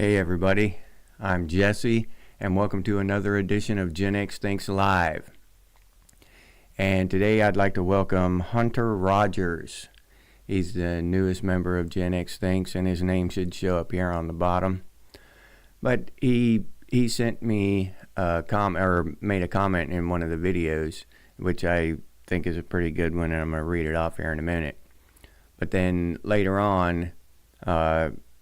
Hey everybody, I'm Jesse, and welcome to another edition of Gen X Thinks Live. And today I'd like to welcome Hunter Rogers. He's the newest member of Gen X Thinks, and his name should show up here on the bottom. But he sent me made a comment in one of the videos, which I think is a pretty good one, and I'm going to read it off here in a minute. But then later on,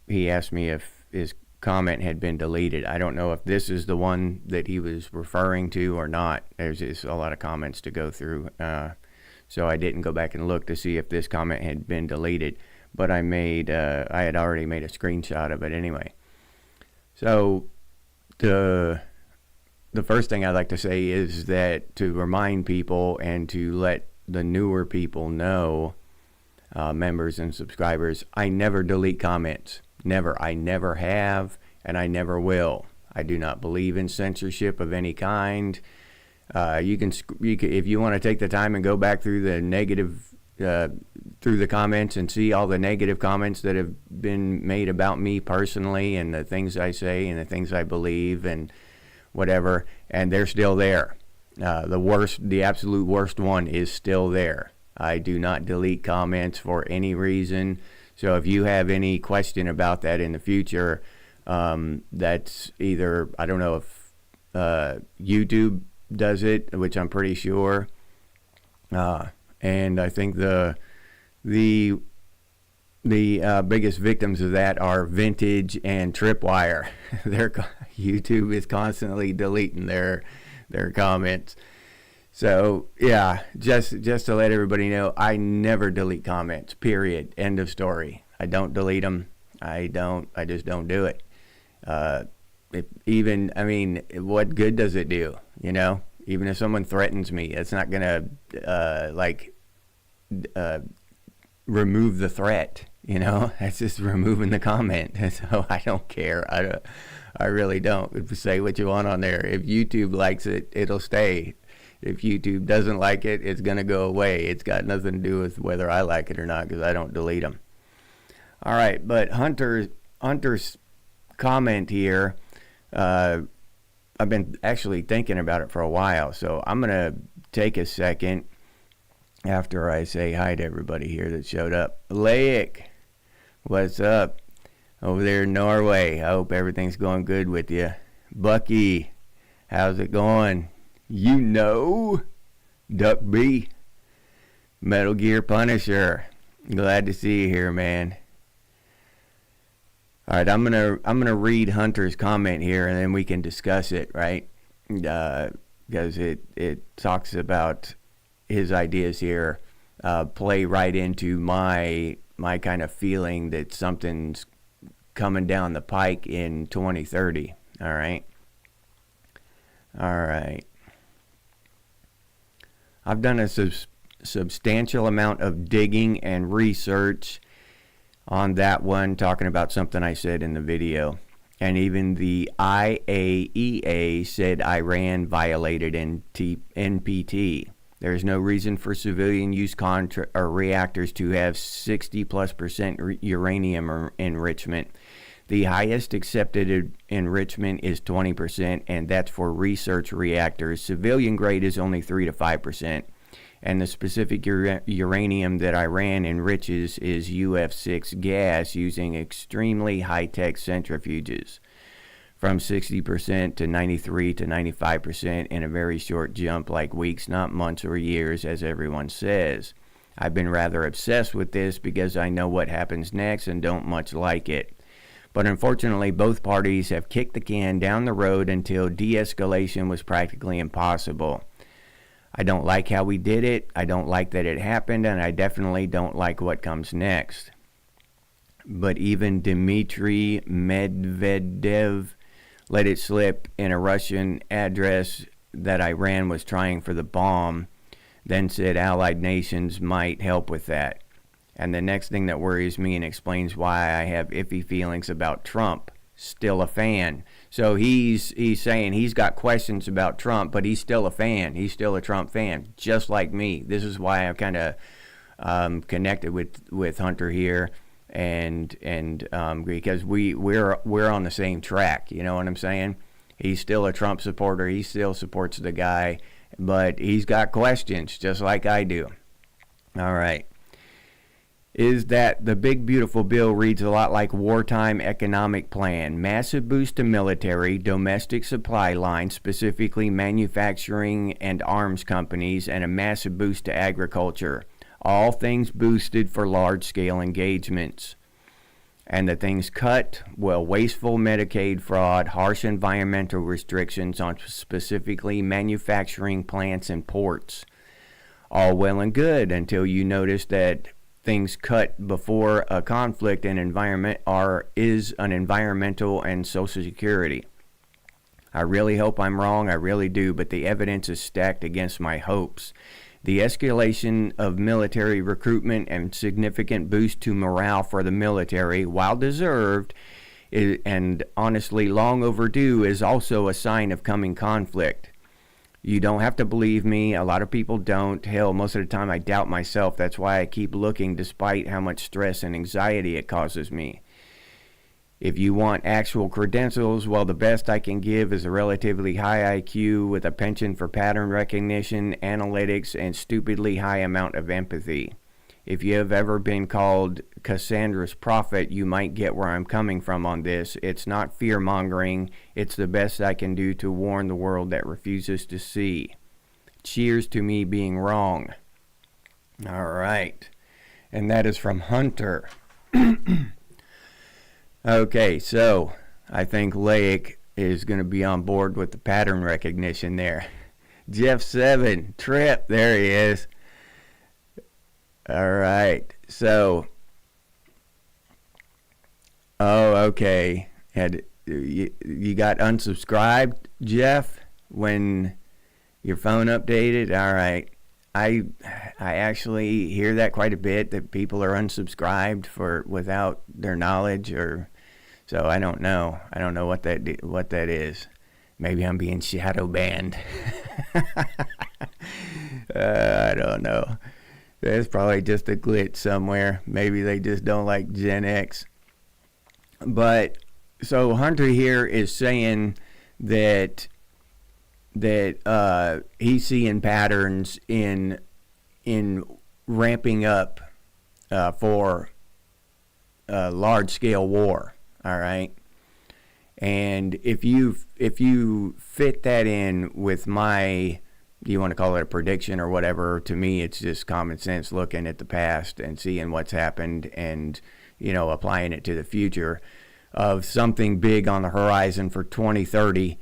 he asked me if his comment had been deleted. I don't know if this is the one that he was referring to or not. There's just a lot of comments to go through, so I didn't go back and look to see if this comment had been deleted. But I had already made a screenshot of it anyway. So the first thing I'd like to say is that to remind people and to let the newer people know, members and subscribers, I never delete comments. Never. I never have, and I never will. I do not believe in censorship of any kind. You can, if you want to take the time and go back through the negative, through the comments and see all the negative comments that have been made about me personally and the things I say and the things I believe and whatever, and they're still there. The absolute worst one is still there. I do not delete comments for any reason. So if you have any question about that in the future, that's either, I don't know if YouTube does it, which I'm pretty sure. And I think the biggest victims of that are Vintage and Tripwire. YouTube is constantly deleting their comments. So yeah, just to let everybody know, I never delete comments, period, end of story. I don't delete them. I just don't do it. What good does it do? You know, even if someone threatens me, it's not gonna remove the threat. You know, that's just removing the comment. So I don't care. I really don't. Say what you want on there. If YouTube likes it, it'll stay. If YouTube doesn't like it, it's going to go away. It's got nothing to do with whether I like it or not, because I don't delete them. All right, but Hunter's comment here, I've been actually thinking about it for a while, so I'm going to take a second after I say hi to everybody here that showed up. Laik, what's up? Over there in Norway. I hope everything's going good with you. Bucky, how's it going? You know, Duck B, Metal Gear Punisher. Glad to see you here, man. All right, I'm gonna read Hunter's comment here, and then we can discuss it, right? Because it talks about his ideas here, play right into my kind of feeling that something's coming down the pike in 2030. All right. I've done a substantial amount of digging and research on that one, talking about something I said in the video. And even the IAEA said Iran violated NPT. There is no reason for civilian use reactors to have 60+% uranium enrichment. The highest accepted enrichment is 20%, and that's for research reactors. Civilian grade is only 3 to 5%, and the specific uranium that Iran enriches is UF6 gas using extremely high-tech centrifuges, from 60% to 93 to 95% in a very short jump, like weeks, not months or years, as everyone says. I've been rather obsessed with this because I know what happens next and don't much like it. But unfortunately, both parties have kicked the can down the road until de-escalation was practically impossible. I don't like how we did it, I don't like that it happened, and I definitely don't like what comes next. But even Dmitry Medvedev let it slip in a Russian address that Iran was trying for the bomb, then said allied nations might help with that. And the next thing that worries me and explains why I have iffy feelings about Trump, still a fan. So he's saying he's got questions about Trump, but he's still a fan. He's still a Trump fan, just like me. This is why I've kind of connected with Hunter here. and because we're on the same track. You know what I'm saying? He's still a Trump supporter. He still supports the guy, but he's got questions just like I do. All right. Is that the big beautiful bill reads a lot like wartime economic plan. Massive boost to military, domestic supply lines, specifically manufacturing and arms companies, and a massive boost to agriculture. All things boosted for large-scale engagements. And the things cut, well, wasteful Medicaid fraud, harsh environmental restrictions on specifically manufacturing plants and ports. All well and good until you notice that things cut before a conflict and environment is an environmental and social security. I really hope I'm wrong, I really do, but the evidence is stacked against my hopes. The escalation of military recruitment and significant boost to morale for the military, while deserved and honestly long overdue, is also a sign of coming conflict. You don't have to believe me. A lot of people don't. Hell, most of the time I doubt myself. That's why I keep looking despite how much stress and anxiety it causes me. If you want actual credentials, well, the best I can give is a relatively high IQ with a penchant for pattern recognition, analytics, and stupidly high amount of empathy. If you have ever been called Cassandra's prophet, you might get where I'm coming from on this. It's not fear-mongering. It's the best I can do to warn the world that refuses to see. Cheers to me being wrong. All right. And that is from Hunter. Okay, so I think Lake is going to be on board with the pattern recognition there. Jeff 7, Trip, there he is. All right, so, okay. You got unsubscribed, Jeff, when your phone updated? All right. I actually hear that quite a bit, that people are unsubscribed without their knowledge, or so I don't know. I don't know what that is. Maybe I'm being shadow banned. I don't know. There's probably just a glitch somewhere. Maybe they just don't like Gen X. But so Hunter here is saying that he's seeing patterns in ramping up for a large scale war. All right, and if you fit that in with my, you want to call it a prediction or whatever, to me it's just common sense, looking at the past and seeing what's happened and, you know, applying it to the future of something big on the horizon for 2030,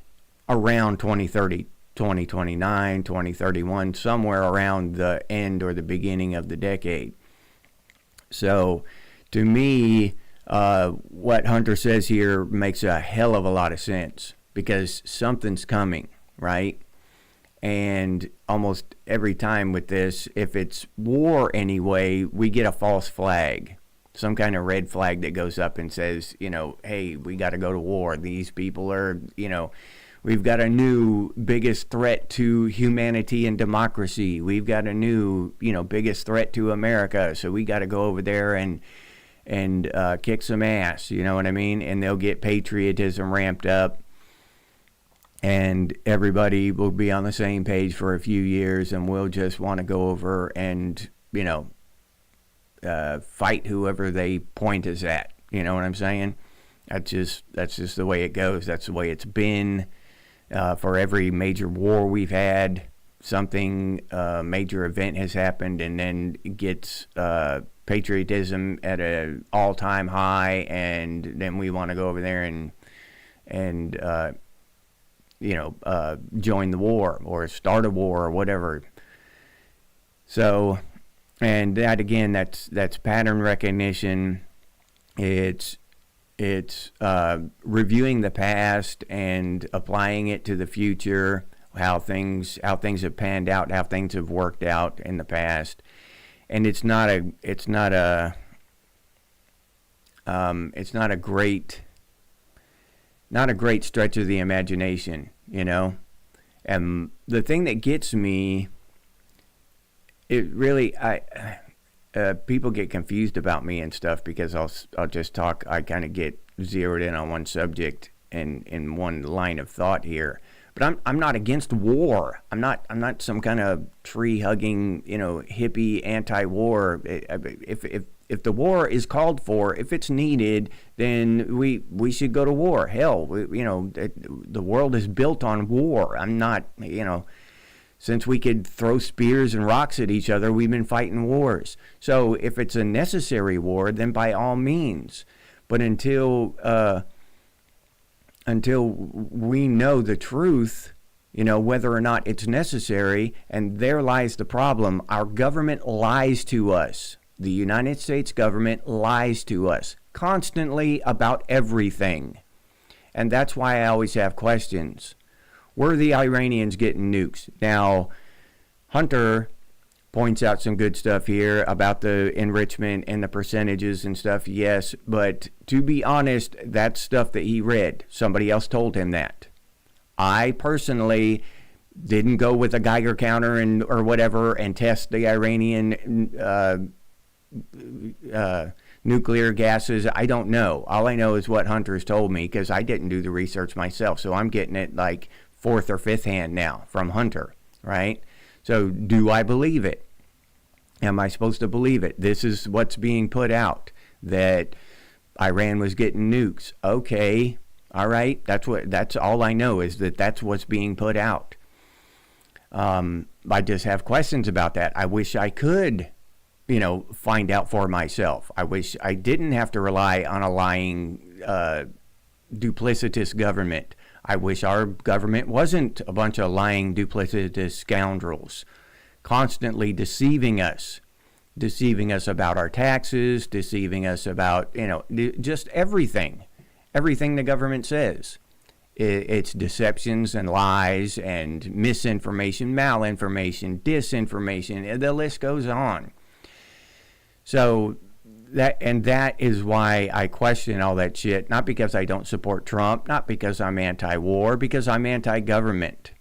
around 2030, 2029, 2031, somewhere around the end or the beginning of the decade. So to me, what Hunter says here makes a hell of a lot of sense, because something's coming, right? And almost every time with this, if it's war anyway, we get a false flag, some kind of red flag that goes up and says, you know, hey, we got to go to war. These people are, you know, we've got a new biggest threat to humanity and democracy. We've got a new, you know, biggest threat to America. So we got to go over there and kick some ass, you know what I mean? And they'll get patriotism ramped up, and everybody will be on the same page for a few years, and we'll just want to go over and, you know, fight whoever they point us at. You know what I'm saying? That's just the way it goes. That's the way it's been for every major war we've had. Something major event has happened, and then it gets patriotism at an all-time high, and then we want to go over there and join the war or start a war or whatever. So, and that again, that's pattern recognition. It's reviewing the past and applying it to the future. How things have panned out, how things have worked out in the past. And it's not a great stretch of the imagination, you know. And the thing that gets me, it really, people get confused about me and stuff because I'll just talk. I kind of get zeroed in on one subject and in one line of thought here. But I'm not against war. I'm not some kind of tree hugging, hippie anti-war. If the war is called for, if it's needed, then we should go to war. Hell, the world is built on war. I'm not, since we could throw spears and rocks at each other, we've been fighting wars. So if it's a necessary war, then by all means. But until we know the truth, whether or not it's necessary, and there lies the problem. Our government lies to us. The United States government lies to us constantly about everything. And that's why I always have questions. Were the Iranians getting nukes? Now, Hunter points out some good stuff here about the enrichment and the percentages and stuff, yes. But to be honest, that's stuff that he read. Somebody else told him that. I personally didn't go with a Geiger counter or whatever and test the Iranian nuclear gases. I don't know. All I know is what Hunter's told me because I didn't do the research myself. So I'm getting it like fourth or fifth hand now from Hunter, right? So do I believe it? Am I supposed to believe it? This is what's being put out, that Iran was getting nukes. Okay, all right. That's all I know is that that's what's being put out. I just have questions about that. I wish I could, find out for myself. I wish I didn't have to rely on a lying, duplicitous government. I wish our government wasn't a bunch of lying, duplicitous scoundrels constantly deceiving us about our taxes, deceiving us about, just everything the government says. It's deceptions and lies and misinformation, malinformation, disinformation, and the list goes on. So that is why I question all that shit, not because I don't support Trump, not because I'm anti-war, because I'm anti-government.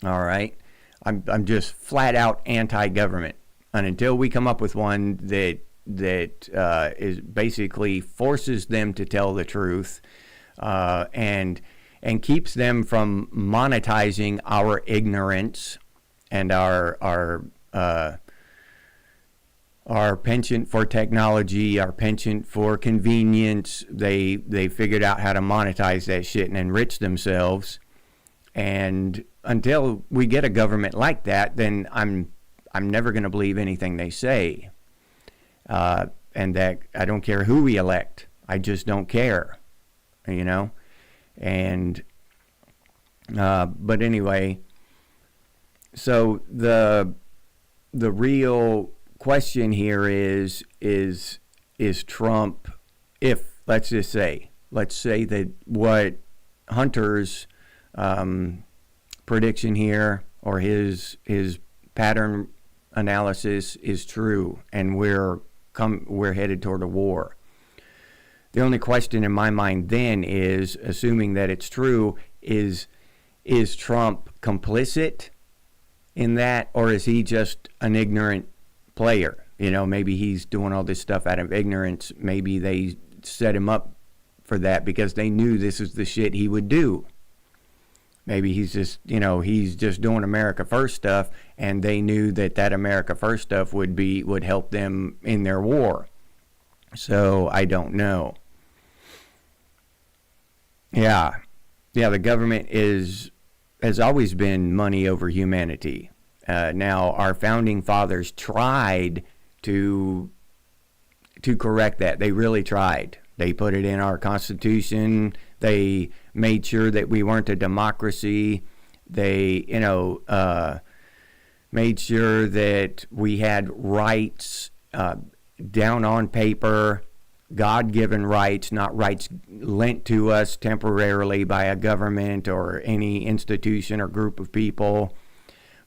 All right? I'm just flat out anti-government. And until we come up with one that is basically forces them to tell the truth, and keeps them from monetizing our ignorance and our penchant for technology, our penchant for convenience. They figured out how to monetize that shit and enrich themselves. And until we get a government like that, then I'm never going to believe anything they say. And that I don't care who we elect. I just don't care, And but anyway, so the real question here is Trump, let's say that what Hunter's prediction here, or his pattern analysis, is true, and we're headed toward a war. The only question in my mind then is, assuming that it's true, is Trump complicit in that, or is he just an ignorant player? Maybe he's doing all this stuff out of ignorance. Maybe they set him up for that because they knew this is the shit he would do. Maybe he's just doing America First stuff, and they knew that America First stuff would help them in their war. So I don't know. Yeah, the government has always been money over humanity. Now, our founding fathers tried to correct that. They really tried. They put it in our Constitution. They made sure that we weren't a democracy. They, made sure that we had rights down on paper, God-given rights, not rights lent to us temporarily by a government or any institution or group of people.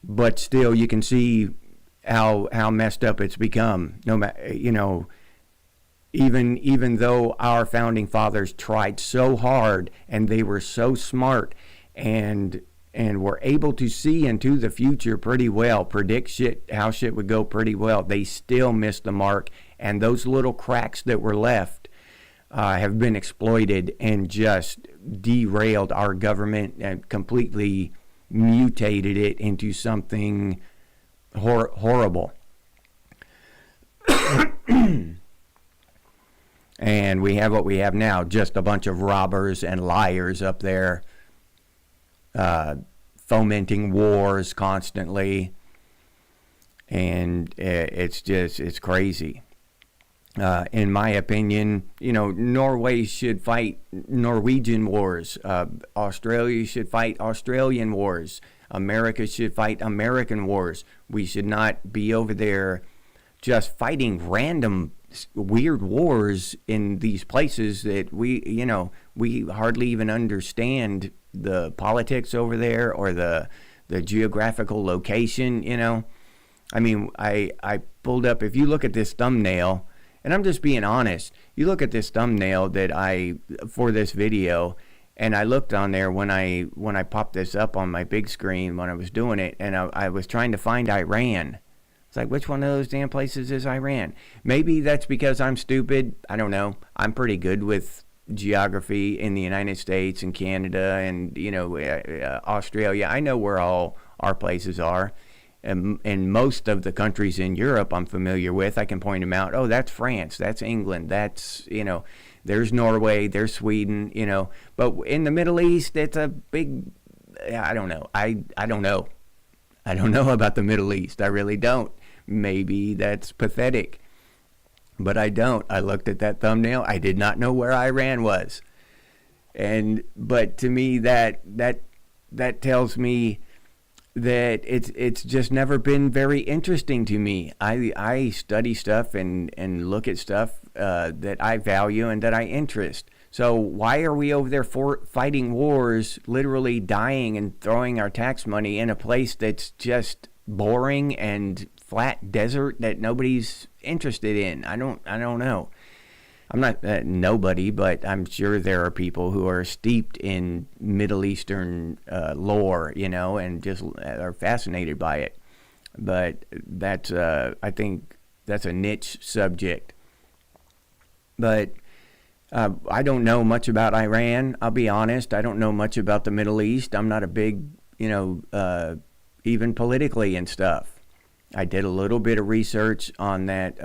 But still, you can see how messed up it's become. No matter, even though our founding fathers tried so hard and they were so smart and and were able to see into the future pretty well, predict how shit would go pretty well, they still missed the mark. And those little cracks that were left have been exploited and just derailed our government and completely mutated it into something horrible. And we have what we have now, just a bunch of robbers and liars up there, fomenting wars constantly. And it's crazy. In my opinion, Norway should fight Norwegian wars. Australia should fight Australian wars. America should fight American wars. We should not be over there just fighting random weird wars in these places that we hardly even understand the politics over there or the geographical location. I mean, I pulled up, if you look at this thumbnail, and I'm just being honest, you look at this thumbnail for this video, and I looked on there when I popped this up on my big screen when I was doing it, and I was trying to find Iran. It's like, which one of those damn places is Iran? Maybe that's because I'm stupid. I don't know. I'm pretty good with geography in the United States and Canada and, Australia. I know where all our places are. And most of the countries in Europe I'm familiar with. I can point them out. Oh, that's France. That's England. That's, there's Norway. There's Sweden, But in the Middle East, it's a big, I don't know. I don't know. I don't know about the Middle East. I really don't. Maybe that's pathetic. But I don't. I looked at that thumbnail. I did not know where Iran was. But to me, that tells me that it's just never been very interesting to me. I study stuff and look at stuff that I value and that I interest. So why are we over there fighting wars, literally dying and throwing our tax money in a place that's just boring and flat desert that nobody's interested in? I don't know. I'm not nobody, but I'm sure there are people who are steeped in Middle Eastern lore, and just are fascinated by it. But that's I think that's a niche subject. But I don't know much about Iran. I'll be honest. I don't know much about the Middle East. I'm not a big, even politically and stuff. I did a little bit of research on that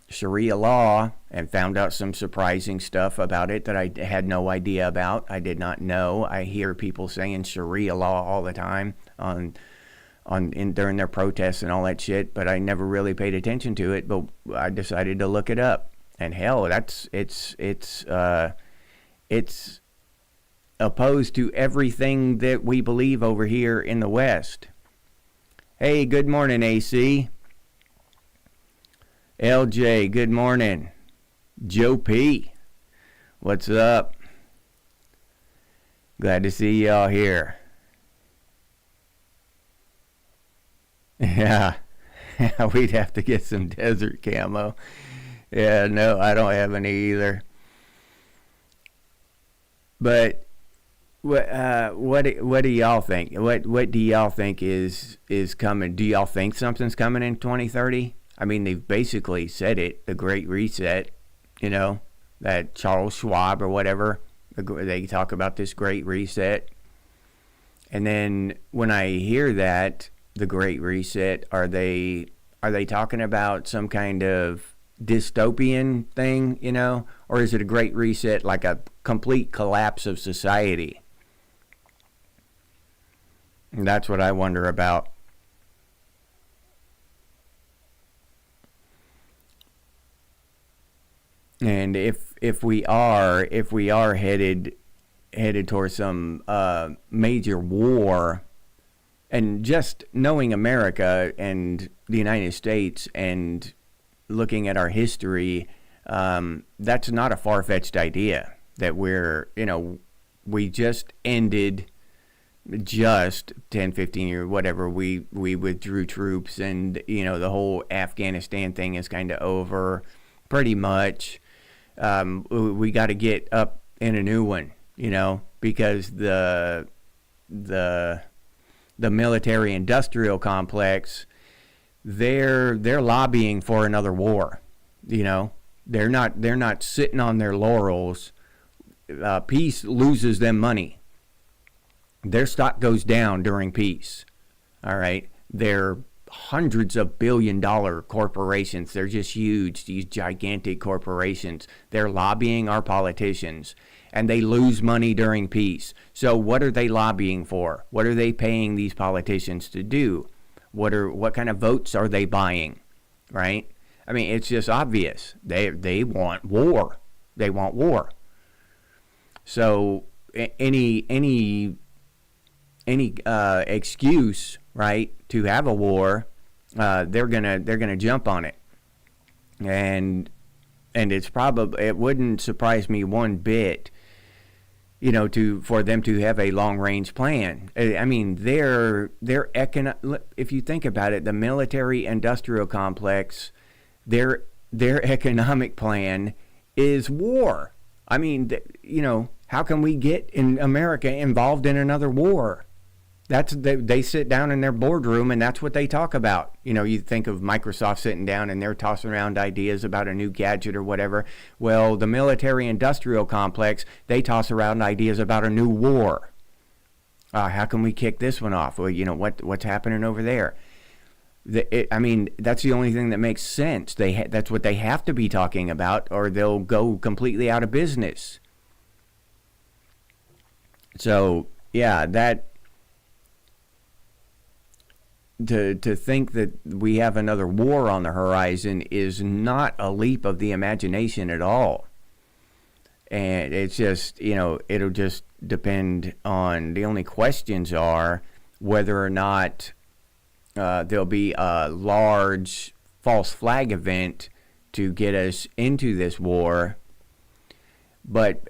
Sharia law and found out some surprising stuff about it that I had no idea about. I did not know. I hear people saying Sharia law all the time during their protests and all that shit, but I never really paid attention to it. But I decided to look it up, and hell, it's opposed to everything that we believe over here in the West. Hey, good morning, AC. LJ, good morning. Joe P, what's up? Glad to see y'all here. Yeah, we'd have to get some desert camo. Yeah, no, I don't have any either. But what do y'all think? What do y'all think is coming? Do y'all think something's coming in 2030? I mean, they've basically said it, the Great Reset, that Charles Schwab or whatever, they talk about this Great Reset. And then when I hear that, the Great Reset, are they talking about some kind of dystopian thing, or is it a Great Reset like a complete collapse of society? And that's what I wonder about. And if we are headed towards some major war, and just knowing America and the United States and looking at our history, that's not a far-fetched idea that we just ended just 10, 15 years, whatever, we withdrew troops, and the whole Afghanistan thing is kind of over pretty much. We got to get up in a new one, because the the military-industrial complex, they're lobbying for another war. You know, they're not sitting on their laurels. Peace loses them money. Their stock goes down during peace. All right, they're hundreds of billion-dollar corporations. They're just huge, these gigantic corporations. They're lobbying our politicians, and they lose money during peace. So what are they lobbying for? What are they paying these politicians to do? What kind of votes are they buying? Right? I mean, it's just obvious. They want war. They want war. So any excuse, right, to have a war, they're gonna jump on it, and it wouldn't surprise me one bit, you know, for them to have a long range plan. I mean, if you think about it, the military industrial complex, their economic plan is war. I mean, you know, how can we get in America involved in another war? They sit down in their boardroom and that's what they talk about. You know, you think of Microsoft sitting down and they're tossing around ideas about a new gadget or whatever. Well, the military-industrial complex, they toss around ideas about a new war. How can we kick this one off? Well, you know, what's happening over there? I mean, that's the only thing that makes sense. That's what they have to be talking about, or they'll go completely out of business. So, yeah, to think that we have another war on the horizon is not a leap of the imagination at all. And it's just, you know, it'll just depend on, the only questions are whether or not there'll be a large false flag event to get us into this war. But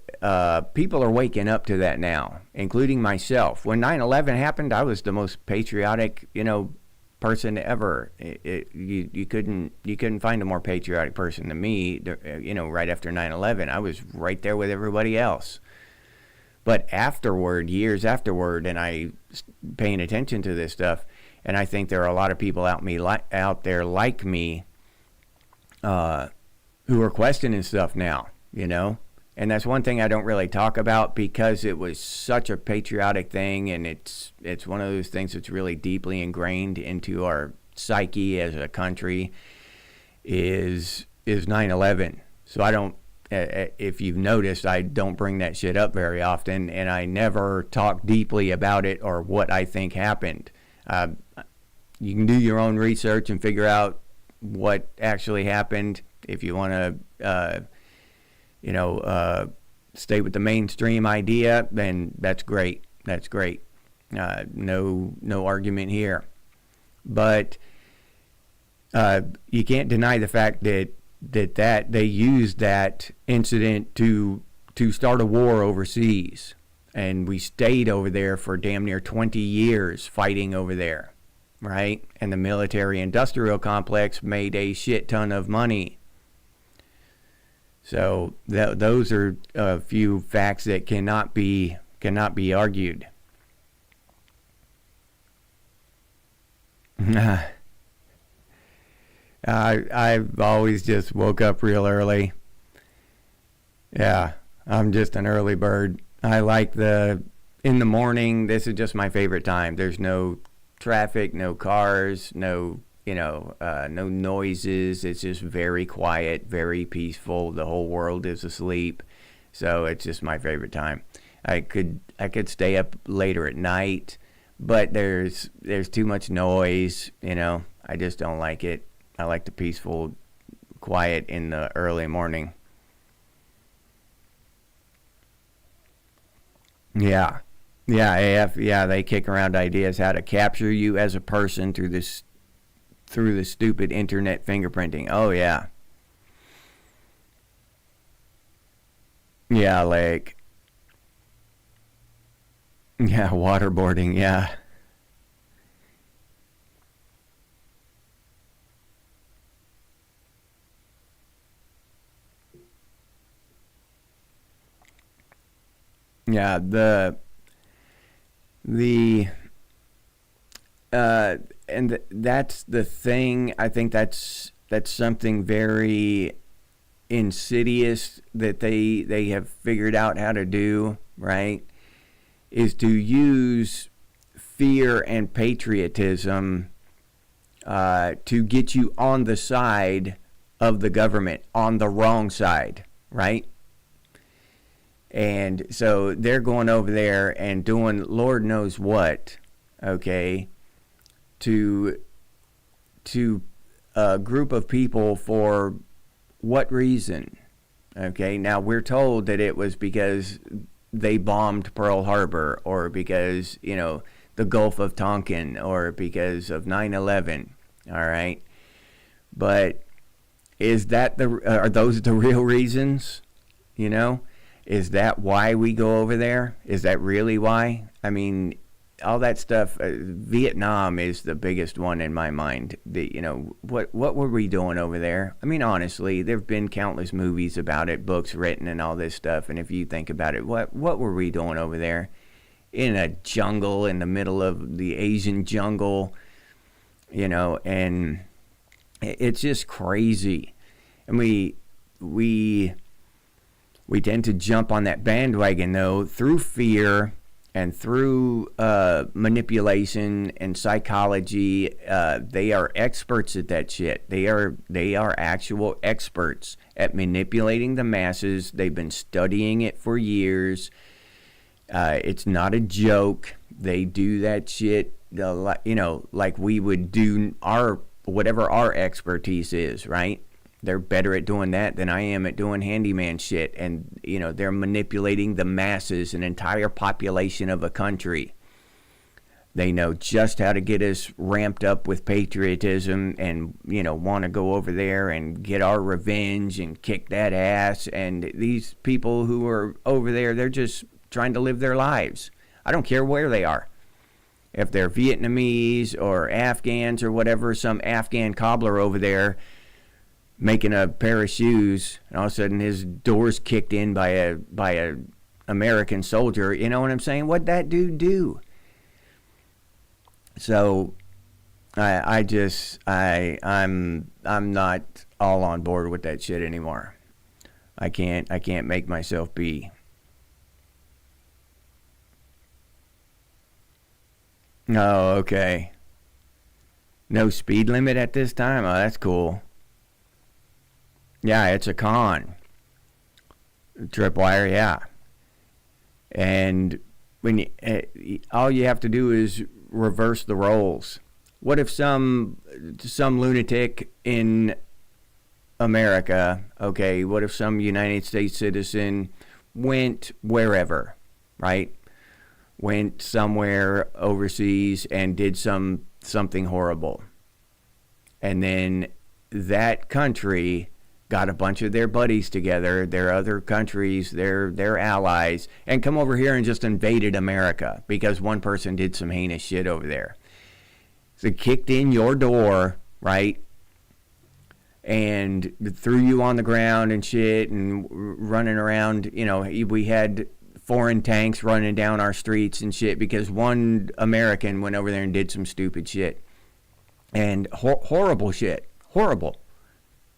people are waking up to that now, including myself. When 9/11 happened, I was the most patriotic, you know, person ever. You couldn't find a more patriotic person than me. You know, right after 9/11, I was right there with everybody else. But afterward, years afterward, and I paying attention to this stuff, and I think there are a lot of people out there like me who are questioning stuff now. You know. And that's one thing I don't really talk about because it was such a patriotic thing, and it's one of those things that's really deeply ingrained into our psyche as a country is 9/11. So I don't, if you've noticed, I don't bring that shit up very often, and I never talk deeply about it or what I think happened. You can do your own research and figure out what actually happened if you want to. Stay with the mainstream idea, then that's great. That's great. No argument here. But you can't deny the fact that they used that incident to start a war overseas, and we stayed over there for damn near 20 years fighting over there, right? And the military-industrial complex made a shit ton of money. So those are a few facts that cannot be argued. I've always just woke up real early. Yeah, I'm just an early bird. I like in the morning. This is just my favorite time. There's no traffic, no cars, no noises. It's just very quiet, very peaceful. The whole world is asleep. So it's just my favorite time. I could stay up later at night, but there's too much noise, you know. I just don't like it. I like the peaceful quiet in the early morning. Yeah. Yeah, AF, yeah, they kick around ideas how to capture you as a person through the stupid internet fingerprinting. Oh, yeah. Yeah, like, yeah, waterboarding, yeah. Yeah, the and that's the thing. I think that's something very insidious that they have figured out how to do, right? Is to use fear and patriotism to get you on the side of the government, on the wrong side, right? And so they're going over there and doing Lord knows what, okay, to a group of people for what reason? Okay, now we're told that it was because they bombed Pearl Harbor, or because, the Gulf of Tonkin, or because of 9/11, all right? But are those the real reasons? Is that why we go over there? Is that really why? I mean, all that stuff. Vietnam is the biggest one in my mind. What were we doing over there? I mean, honestly, there've been countless movies about it, books written, and all this stuff. And if you think about it, what were we doing over there? In a jungle, in the middle of the Asian jungle, and it's just crazy. And we tend to jump on that bandwagon, though, through fear and through manipulation and psychology. They are experts at that shit. They are actual experts at manipulating the masses. They've been studying it for years. It's not a joke. They do that shit, like we would do whatever our expertise is, right? They're better at doing that than I am at doing handyman shit. And, they're manipulating the masses, an entire population of a country. They know just how to get us ramped up with patriotism and, want to go over there and get our revenge and kick that ass. And these people who are over there, they're just trying to live their lives. I don't care where they are. If they're Vietnamese or Afghans or whatever, some Afghan cobbler over there making a pair of shoes, and all of a sudden his door's kicked in by a American soldier. You know what I'm saying? What'd that dude do? So I'm not all on board with that shit anymore. I can't make myself be. Oh, okay. No speed limit at this time? Oh, that's cool. Yeah, it's a con. Tripwire, yeah. And when all you have to do is reverse the roles. What if some lunatic in America, okay, what if some United States citizen went wherever, right? Went somewhere overseas and did something horrible. And then that country got a bunch of their buddies together, their other countries, their allies, and come over here and just invaded America because one person did some heinous shit over there. So kicked in your door, right? And threw you on the ground and shit and running around. We had foreign tanks running down our streets and shit because one American went over there and did some stupid shit. And horrible shit. Horrible.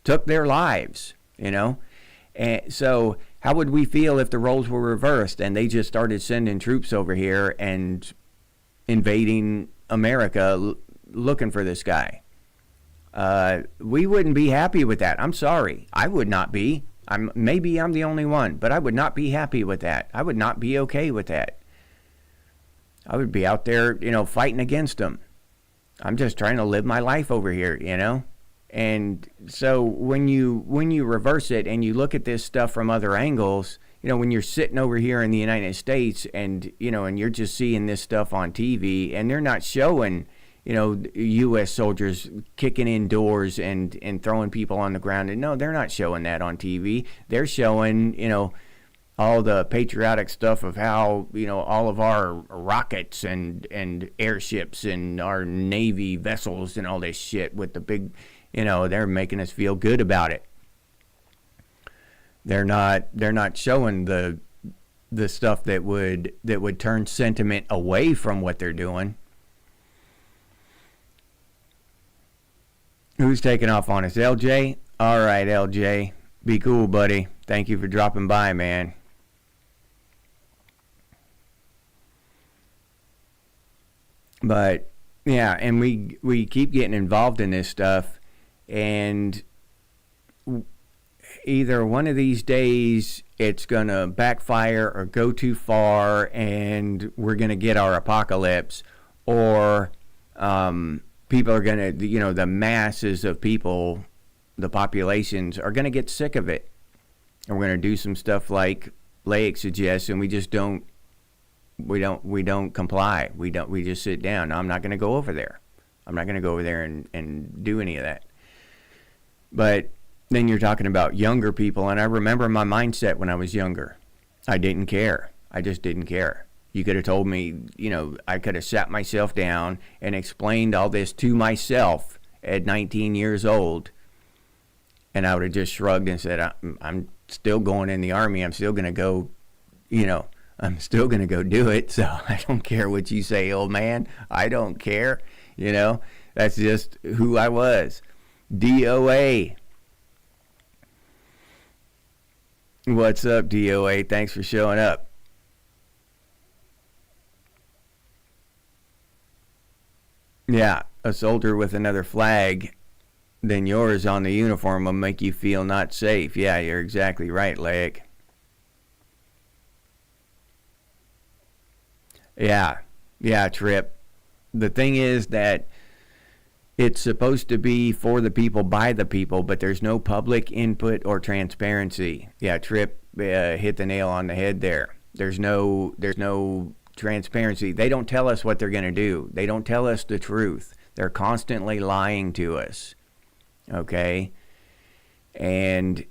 Took their lives, And so how would we feel if the roles were reversed and they just started sending troops over here and invading America looking for this guy? We wouldn't be happy with that. I'm sorry. I would not be. Maybe I'm the only one, but I would not be happy with that. I would not be okay with that. I would be out there, fighting against them. I'm just trying to live my life over here, And so when you reverse it and you look at this stuff from other angles, when you're sitting over here in the United States and, and you're just seeing this stuff on TV and they're not showing, U.S. soldiers kicking in doors and throwing people on the ground. And no, they're not showing that on TV. They're showing, all the patriotic stuff of how, all of our rockets and airships and our Navy vessels and all this shit with the big, they're making us feel good about it. They're not showing the stuff that would turn sentiment away from what they're doing. Who's taking off on us? LJ? All right, LJ. Be cool, buddy. Thank you for dropping by, man. But yeah, and we keep getting involved in this stuff, and either one of these days it's gonna backfire or go too far, and we're gonna get our apocalypse, or people are gonna, the masses of people, the populations are gonna get sick of it, and we're gonna do some stuff like Laic suggests, and we just don't. We don't comply. We just sit down. No, I'm not going to go over there. I'm not going to go over there and do any of that. But then you're talking about younger people, and I remember my mindset when I was younger. I didn't care. I just didn't care. You could have told me, I could have sat myself down and explained all this to myself at 19 years old, and I would have just shrugged and said, I'm still going in the Army. I'm still going to go, I'm still going to go do it, so I don't care what you say, old man. I don't care. That's just who I was. DOA. What's up, DOA? Thanks for showing up. Yeah, a soldier with another flag than yours on the uniform will make you feel not safe. Yeah, you're exactly right, Laic. Yeah, Trip. The thing is that it's supposed to be for the people, by the people, but there's no public input or transparency. Yeah, Trip hit the nail on the head there. There's no transparency. They don't tell us what they're going to do. They don't tell us the truth. They're constantly lying to us. Okay? And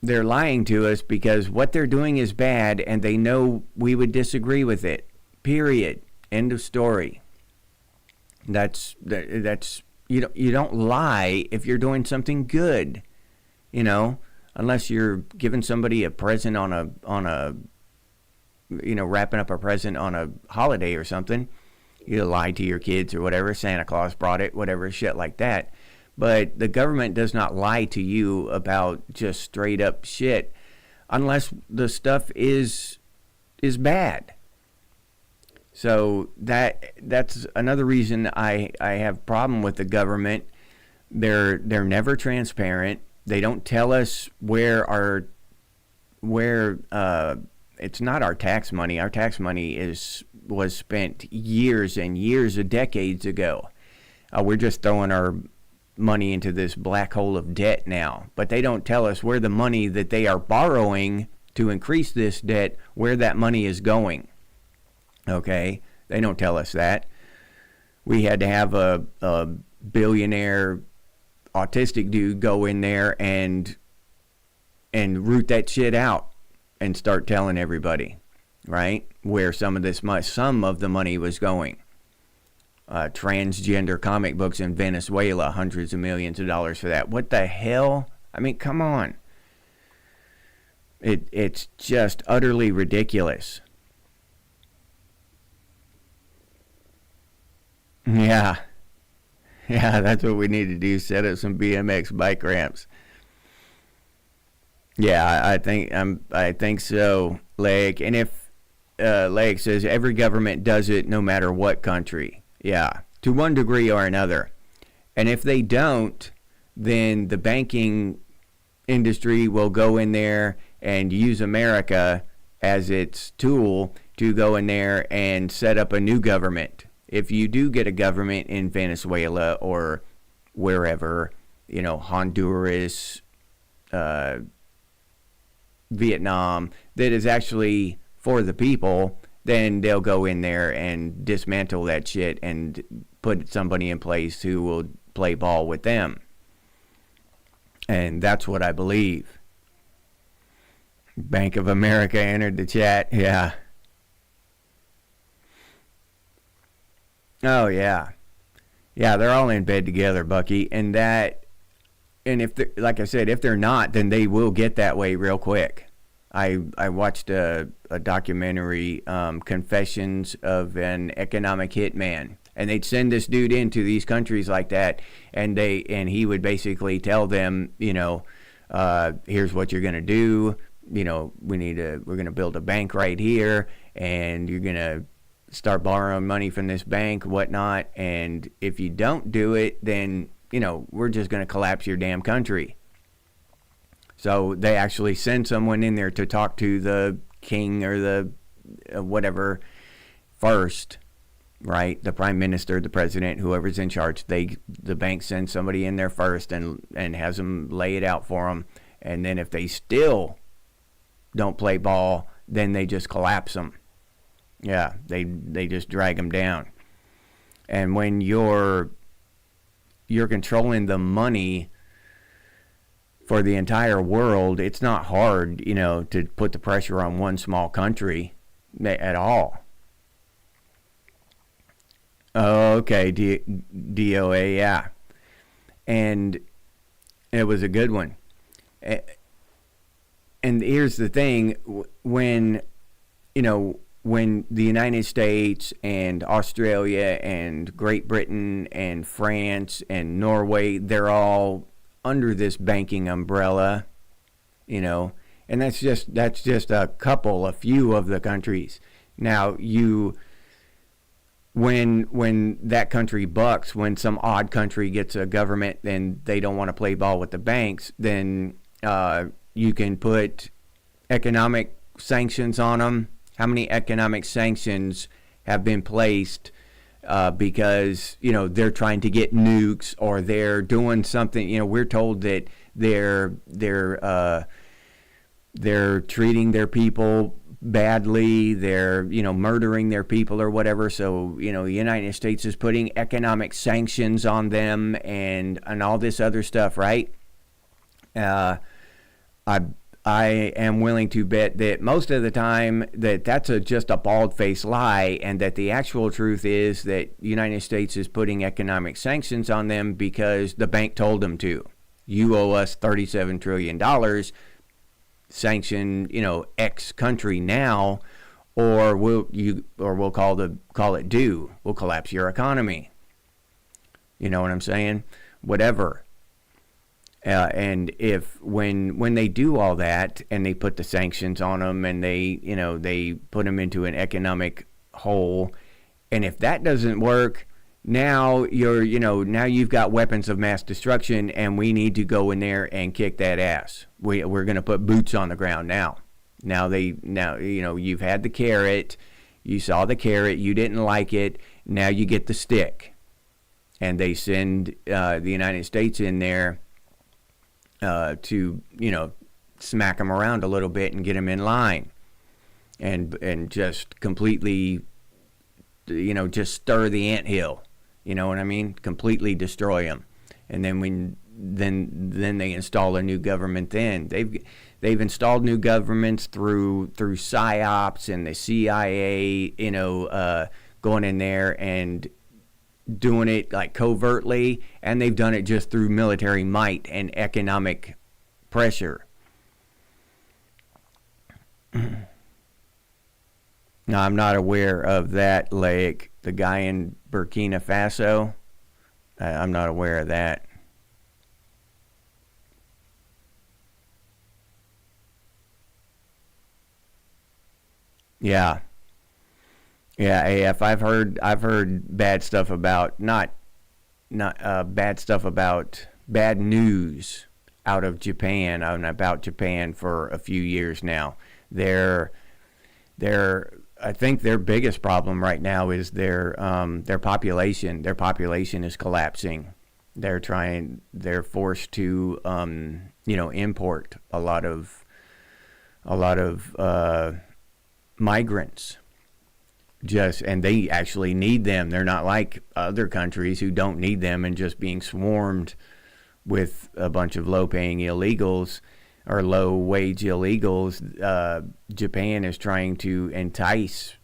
they're lying to us because what they're doing is bad, and they know we would disagree with it. Period. End of story. That's you don't lie if you're doing something good, unless you're giving somebody a present on a wrapping up a present on a holiday or something. You lie to your kids or whatever. Santa Claus brought it, whatever, shit like that. But the government does not lie to you about just straight up shit unless the stuff is bad. So that's another reason I have problem with the government. They're never transparent. They don't tell us where it's not our tax money. Our tax money was spent years and years of decades ago. We're just throwing our money into this black hole of debt now. But they don't tell us where the money that they are borrowing to increase this debt, where that money is going. Okay, they don't tell us that. We had to have a billionaire autistic dude go in there and root that shit out and start telling everybody, right, where some of the money was going. Transgender comic books in Venezuela, hundreds of millions of dollars for that. What the hell? I mean, come on. It's just utterly ridiculous. Yeah, that's what we need to do. Set up some BMX bike ramps. Yeah, I think so, Laic. And if Laic says every government does it, no matter what country. Yeah, to one degree or another. And if they don't, then the banking industry will go in there and use America as its tool to go in there and set up a new government. If you do get a government in Venezuela or wherever, Honduras, Vietnam, that is actually for the people, then they'll go in there and dismantle that shit and put somebody in place who will play ball with them. And that's what I believe. Bank of America entered the chat. Yeah. Oh, yeah. Yeah, they're all in bed together, Bucky. And if like I said, if they're not, then they will get that way real quick. I watched a documentary, Confessions of an Economic Hitman. And they'd send this dude into these countries like that, and he would basically tell them, here's what you're going to do. We're going to build a bank right here, and you're going to start borrowing money from this bank, whatnot. And if you don't do it, then, we're just going to collapse your damn country. So they actually send someone in there to talk to the king or the whatever first, right? The prime minister, the president, whoever's in charge. The bank sends somebody in there first and has them lay it out for them. And then if they still don't play ball, then they just collapse them. Yeah, they just drag them down. And when you're controlling the money for the entire world, it's not hard, to put the pressure on one small country at all. Okay, DOA, yeah. And it was a good one. And here's the thing, when the United States and Australia and Great Britain and France and Norway, they're all under this banking umbrella, and that's just a few of the countries. Now when that country bucks, when some odd country gets a government and they don't want to play ball with the banks, then you can put economic sanctions on them. How many economic sanctions have been placed because they're trying to get nukes, or they're doing something? We're told that they're treating their people badly, they're murdering their people or whatever. So the United States is putting economic sanctions on them and all this other stuff, right? I am willing to bet that most of the time that's just a bald-faced lie, and that the actual truth is that the United States is putting economic sanctions on them because the bank told them to. You owe us $37 trillion, sanction, X country now, or we'll call it due. We'll collapse your economy. You know what I'm saying? Whatever. And if when they do all that and they put the sanctions on them and they put them into an economic hole, and if that doesn't work, now you've got weapons of mass destruction, and we need to go in there and kick that ass. We're going to put boots on the ground now. Now you've had the carrot, you saw the carrot, you didn't like it, now you get the stick, and they send the United States in there to smack them around a little bit and get them in line, and just completely just stir the anthill. You know what I mean? Completely destroy them. And then then they install a new government. Then they've installed new governments through psyops and the CIA, going in there and doing it like covertly, and they've done it just through military might and economic pressure. No, I'm not aware of that, like the guy in Burkina Faso. I'm not aware of that. Yeah. Yeah, AF. I've heard bad stuff about not bad stuff about bad news out of Japan and about Japan for a few years now. I think their biggest problem right now is their population. Their population is collapsing. They're forced to import a lot of migrants. And they actually need them. They're not like other countries who don't need them and just being swarmed with a bunch of low-paying illegals or low-wage illegals. Japan is trying to entice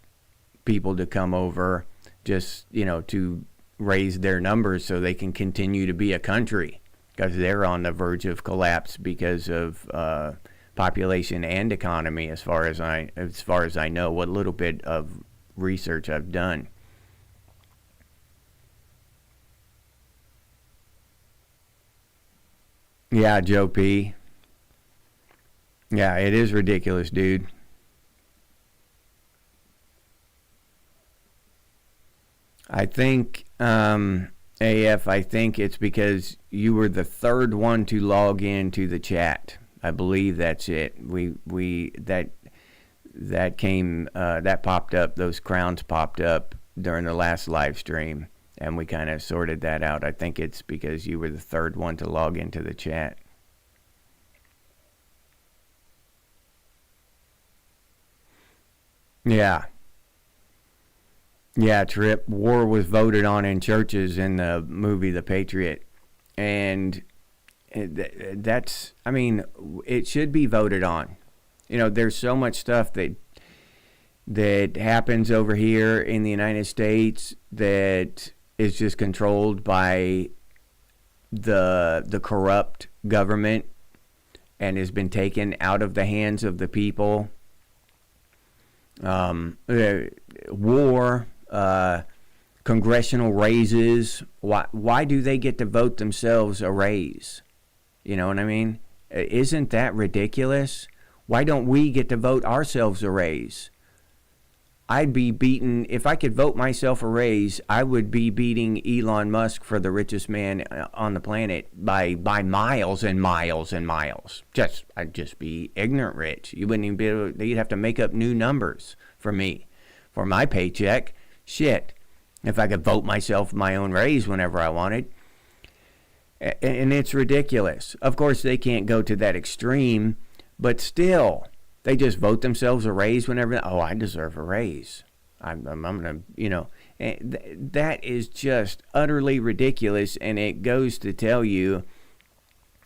people to come over, just to raise their numbers so they can continue to be a country, because they're on the verge of collapse because of population and economy, as far as I know, what little bit of research I've done. Yeah, Joe P. Yeah, it is ridiculous, dude. I think, AF, I think it's because you were the third one to log into the chat. I believe that's it. That popped up. Those crowns popped up during the last live stream, and we kind of sorted that out. I think it's because you were the third one to log into the chat. Yeah. Yeah, Trip. War was voted on in churches in the movie The Patriot. And that's, I mean, it should be voted on. You know, there's so much stuff that happens over here in the United States that is just controlled by the corrupt government and has been taken out of the hands of the people. War, congressional raises. Why do they get to vote themselves a raise? You know what I mean? Isn't that ridiculous? Why don't we get to vote ourselves a raise? I'd be beaten, if I could vote myself a raise, I would be beating Elon Musk for the richest man on the planet by miles and miles and miles. I'd just be ignorant rich. You wouldn't even be able to, you'd have to make up new numbers for me, for my paycheck. Shit, if I could vote myself my own raise whenever I wanted. And it's ridiculous. Of course, they can't go to that extreme, but still, they just vote themselves a raise whenever. Oh, I deserve a raise. I'm gonna, you know, that is just utterly ridiculous, and it goes to tell you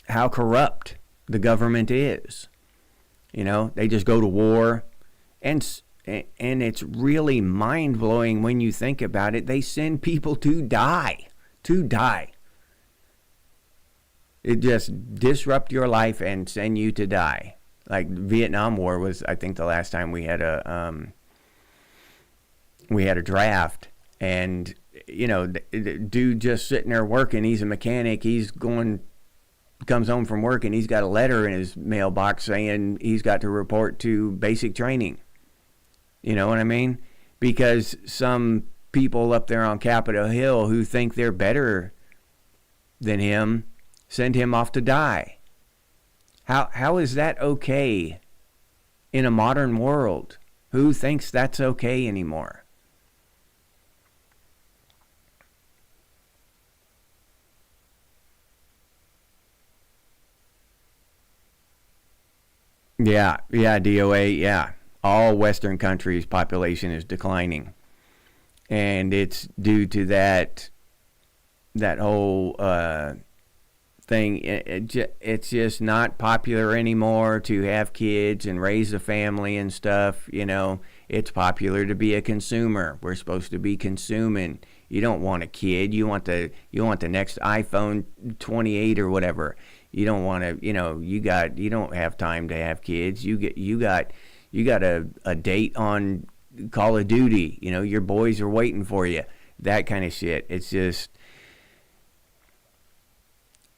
how corrupt the government is. You know, they just go to war, and it's really mind blowing when you think about it. They send people to die, It just disrupt your life and send you to die. Like Vietnam War was, I think, the last time we had a draft, and you know, the dude just sitting there working. He's a mechanic. Comes home from work, and he's got a letter in his mailbox saying he's got to report to basic training. You know what I mean? Because some people up there on Capitol Hill who think they're better than him send him off to die. How is that okay in a modern world? Who thinks that's okay anymore? Yeah, DOA, yeah. All Western countries' population is declining. And it's due to that whole thing. It's just not popular anymore to have kids and raise a family and stuff. You know, it's popular to be a consumer. We're supposed to be consuming. You don't want a kid. You want the next iPhone 28 or whatever. You don't want to. You know, you don't have time to have kids. You got a date on Call of Duty. You know, your boys are waiting for you. That kind of shit. It's just.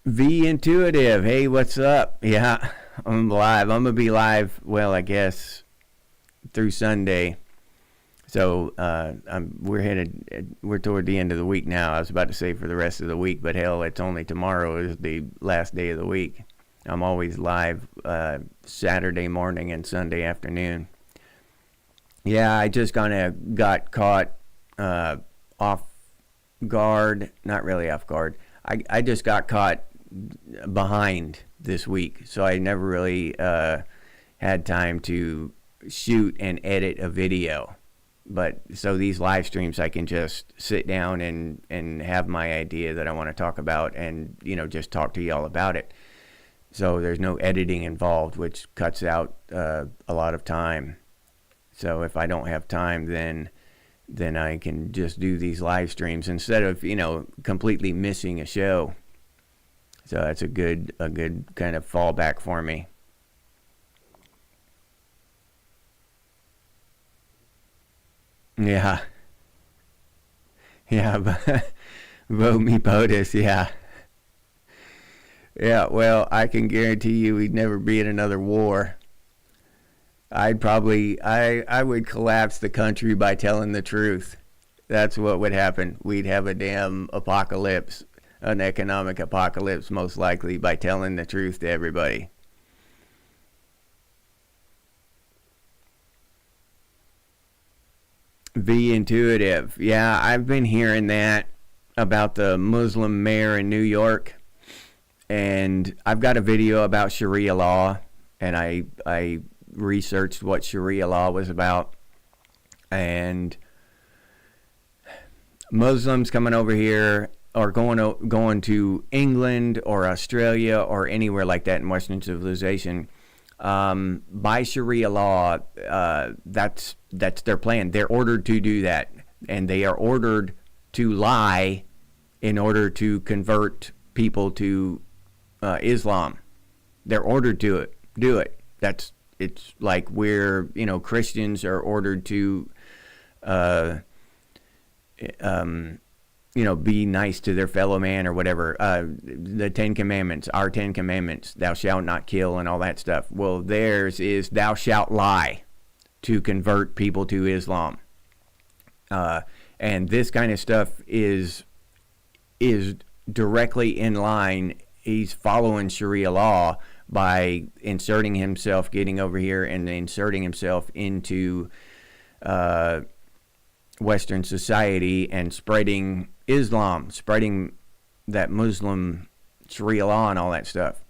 V Intuitive, hey, what's up? Yeah, I'm live. I'm gonna be live. Well, I guess through Sunday. So we're toward the end of the week now. I was about to say for the rest of the week, but hell, it's only tomorrow is the last day of the week. I'm always live Saturday morning and Sunday afternoon. Yeah, I just kind of got caught off guard. Not really off guard. I just got caught behind this week, so I never really had time to shoot and edit a video. But so these live streams, I can just sit down and have my idea that I want to talk about, and you know, just talk to y'all about it. So there's no editing involved, which cuts out a lot of time. So if I don't have time, then I can just do these live streams instead of, you know, completely missing a show. So that's a good kind of fallback for me. Yeah. Yeah, vote me POTUS, yeah. Yeah, well, I can guarantee you we'd never be in another war. I would collapse the country by telling the truth. That's what would happen. We'd have a damn apocalypse, an economic apocalypse, most likely, by telling the truth to everybody. Be intuitive. Yeah, I've been hearing that about the Muslim mayor in New York, and I've got a video about Sharia law, and I researched what Sharia law was about, and Muslims coming over here or going to England or Australia or anywhere like that in Western civilization, by Sharia law, that's their plan. They're ordered to do that, and they are ordered to lie in order to convert people to Islam. They're ordered to do it. It's like we're, Christians are ordered to be nice to their fellow man or whatever. The Ten Commandments, our Ten Commandments, thou shalt not kill and all that stuff. Well, theirs is thou shalt lie to convert people to Islam. And this kind of stuff is directly in line. He's following Sharia law by inserting himself, getting over here and inserting himself into Western society and spreading Islam, spreading that Muslim Sharia law and all that stuff.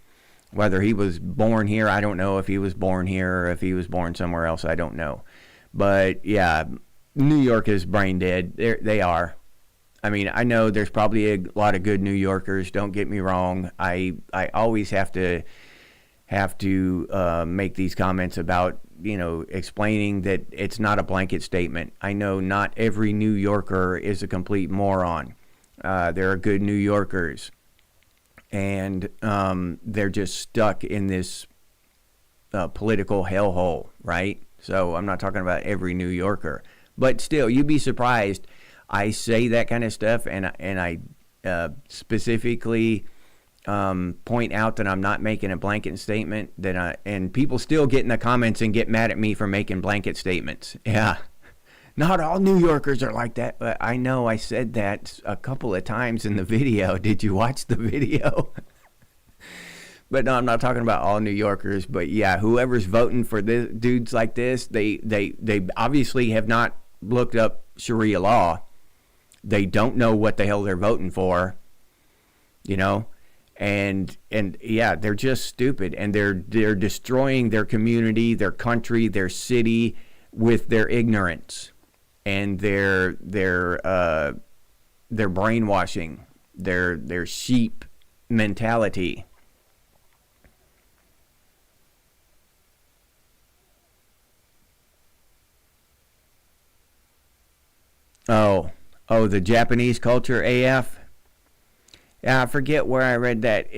Whether he was born here, I don't know. If he was born here or if he was born somewhere else, I don't know. But yeah, New York is brain dead. They are. I mean, I know there's probably a lot of good New Yorkers. Don't get me wrong. I always have to make these comments about, explaining that it's not a blanket statement. I know not every New Yorker is a complete moron. There are good New Yorkers, and they're just stuck in this political hellhole, right? So I'm not talking about every New Yorker, but still, you'd be surprised. I say that kind of stuff, and I specifically point out that I'm not making a blanket statement. And people still get in the comments and get mad at me for making blanket statements. Yeah, not all New Yorkers are like that. But I know I said that a couple of times in the video. Did you watch the video? But no, I'm not talking about all New Yorkers. But yeah, whoever's voting for this, dudes like this, they obviously have not looked up Sharia law. They don't know what the hell they're voting for, and yeah, they're just stupid, and they're destroying their community, their country, their city with their ignorance and their brainwashing, their sheep mentality. Oh, the Japanese culture AF. Yeah, I forget where I read that.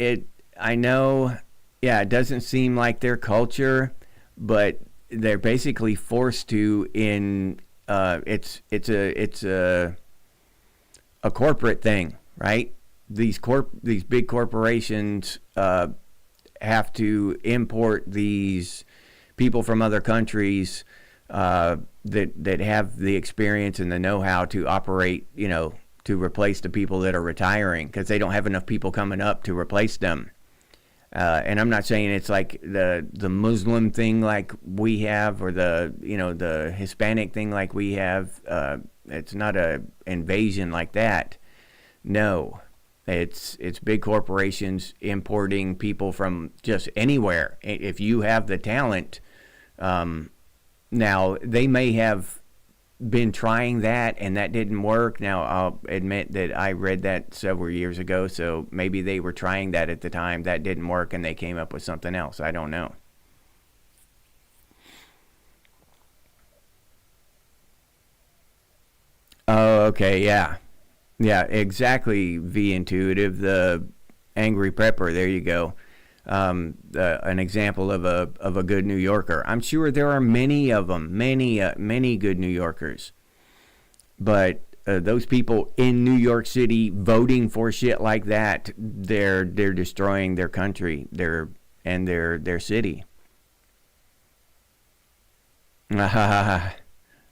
I know, yeah, it doesn't seem like their culture, but they're basically forced to it's a corporate thing, right? These big corporations have to import these people from other countries that have the experience and the know-how to operate, to replace the people that are retiring, because they don't have enough people coming up to replace them. And I'm not saying it's like the Muslim thing like we have, or the Hispanic thing like we have. It's not a invasion like that. No, it's big corporations importing people from just anywhere. If you have the talent, now they may have been trying that and that didn't work. Now I'll admit that I read that several years ago, so maybe they were trying that at the time, that didn't work, and they came up with something else. I don't know. Oh, okay, yeah, exactly. V Intuitive, the angry prepper, there you go. An example of a good New Yorker. I'm sure there are many of them, many good New Yorkers. But those people in New York City voting for shit like that, they're destroying their country, their city.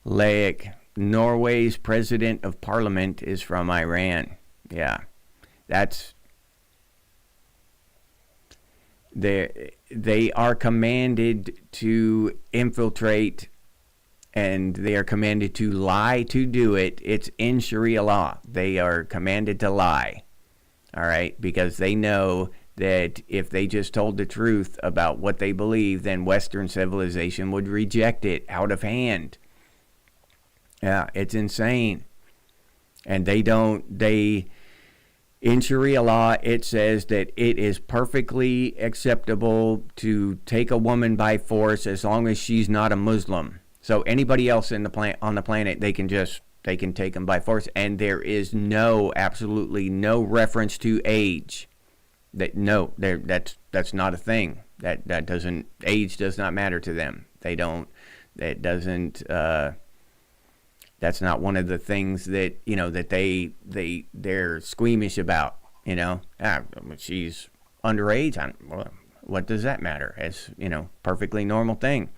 Laik, Norway's president of parliament is from Iran. Yeah, they are commanded to infiltrate, and they are commanded to lie to do it. It's in Sharia law. They are commanded to lie, all right, because they know that if they just told the truth about what they believe, then Western civilization would reject it out of hand. Yeah, it's insane. And in Sharia law, it says that it is perfectly acceptable to take a woman by force as long as she's not a Muslim. So anybody else on the planet, they can take them by force, and there is absolutely no reference to age. That's not a thing. Age does not matter to them. That's not one of the things that they're squeamish about. She's underage. What does that matter? It's perfectly normal thing.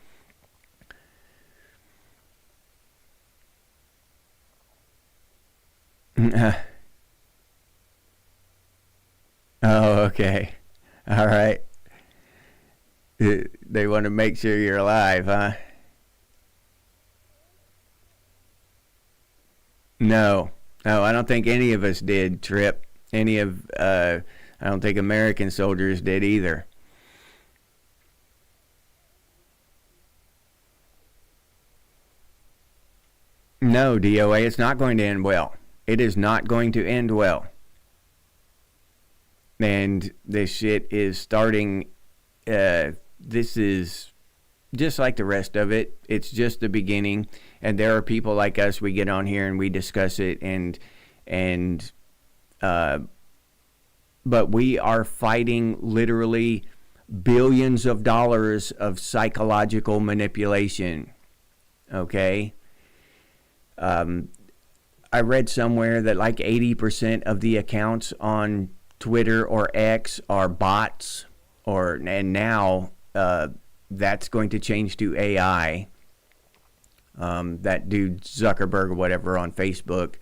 Oh, okay. All right. They want to make sure you're alive, huh? No, I don't think any of us did, Trip. I don't think American soldiers did either. No, DOA, it's not going to end well. It is not going to end well. And this shit is starting, this is just like the rest of it. It's just the beginning. And there are people like us, we get on here and we discuss it, but we are fighting literally billions of dollars of psychological manipulation. Okay? I read somewhere that like 80% of the accounts on Twitter or X are bots, and now that's going to change to AI. That dude Zuckerberg or whatever on Facebook,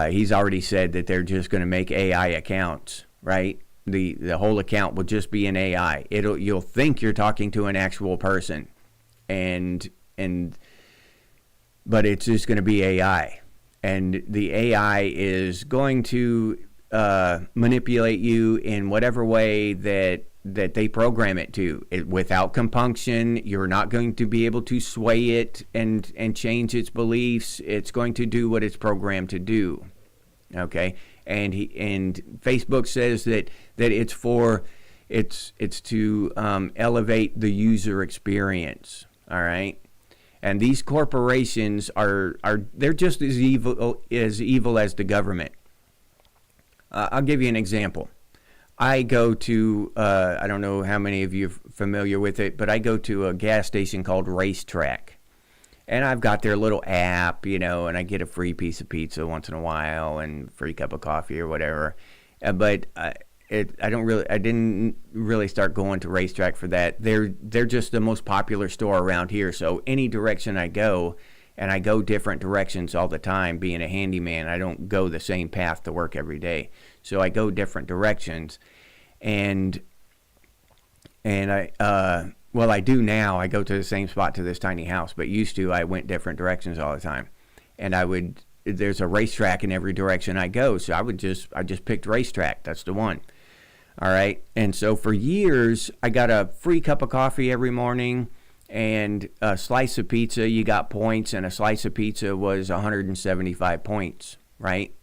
he's already said that they're just going to make AI accounts, right? The whole account will just be an AI. You'll think you're talking to an actual person, but it's just going to be AI, and the AI is going to manipulate you in whatever way that they program it to. Without compunction, you're not going to be able to sway it and change its beliefs. It's going to do what it's programmed to do. Okay, and Facebook says that it's to elevate the user experience. All right, and these corporations they're just as evil as the government. I'll give you an example. I go to, I don't know how many of you are familiar with it, but I go to a gas station called Racetrack. And I've got their little app, and I get a free piece of pizza once in a while and free cup of coffee or whatever. But I didn't really start going to Racetrack for that. They're just the most popular store around here. So any direction I go, and I go different directions all the time, being a handyman, I don't go the same path to work every day. So I go different directions, and I do now. I go to the same spot to this tiny house, but used to I went different directions all the time, and there's a racetrack in every direction I go, so I just picked Racetrack. That's the one. All right, and so for years I got a free cup of coffee every morning and a slice of pizza. You got points, and a slice of pizza was 175 points, right?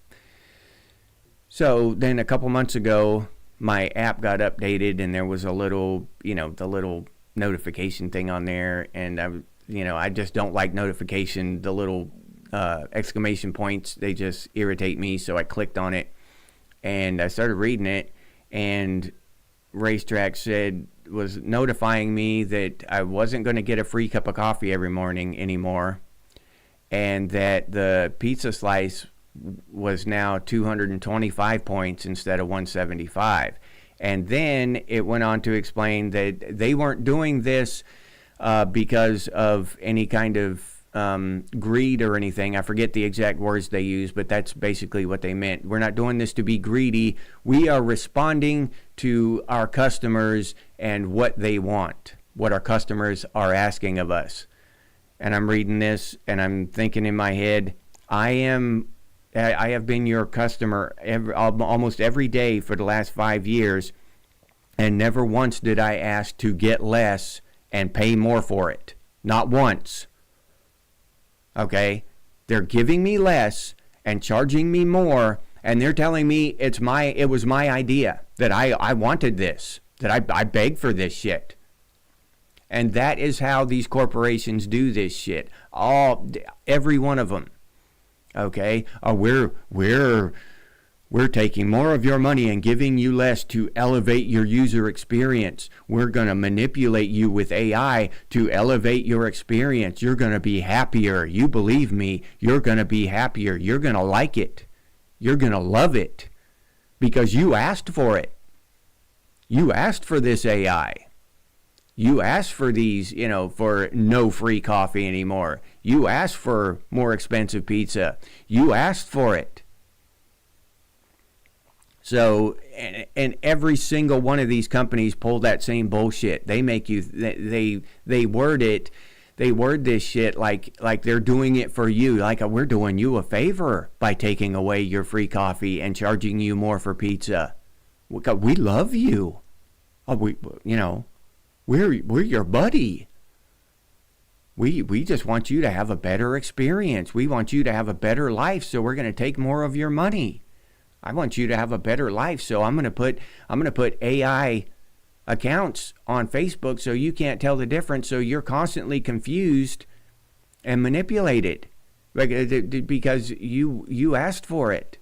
So then a couple months ago, my app got updated, and there was a little, the little notification thing on there, and I just don't like notification. The little exclamation points, they just irritate me. So I clicked on it, and I started reading it, and Racetrack was notifying me that I wasn't going to get a free cup of coffee every morning anymore, and that the pizza slice was now 225 points instead of 175. And then it went on to explain that they weren't doing this because of any kind of greed or anything. I forget the exact words they used, but that's basically what they meant. We're not doing this to be greedy. We are responding to our customers and what they want, what our customers are asking of us. And I'm reading this and I'm thinking in my head, I have been your customer almost every day for the last 5 years, and never once did I ask to get less and pay more for it. Not once. Okay? They're giving me less and charging me more, and they're telling me it was my idea, that I wanted this, that I begged for this shit. And that is how these corporations do this shit. Every one of them. Okay? We're taking more of your money and giving you less to elevate your user experience. We're going to manipulate you with AI to elevate your experience. You're going to be happier. You believe me, you're going to be happier. You're going to like it. You're going to love it because you asked for it. You asked for this AI. You asked for these, for no free coffee anymore. You asked for more expensive pizza. You asked for it. So, and every single one of these companies pull that same bullshit. They make you, they word this shit like they're doing it for you. Like we're doing you a favor by taking away your free coffee and charging you more for pizza. We love you. We're your buddy. We just want you to have a better experience. We want you to have a better life, so we're going to take more of your money. I want you to have a better life, so I'm going to put AI accounts on Facebook so you can't tell the difference, so you're constantly confused and manipulated because you asked for it.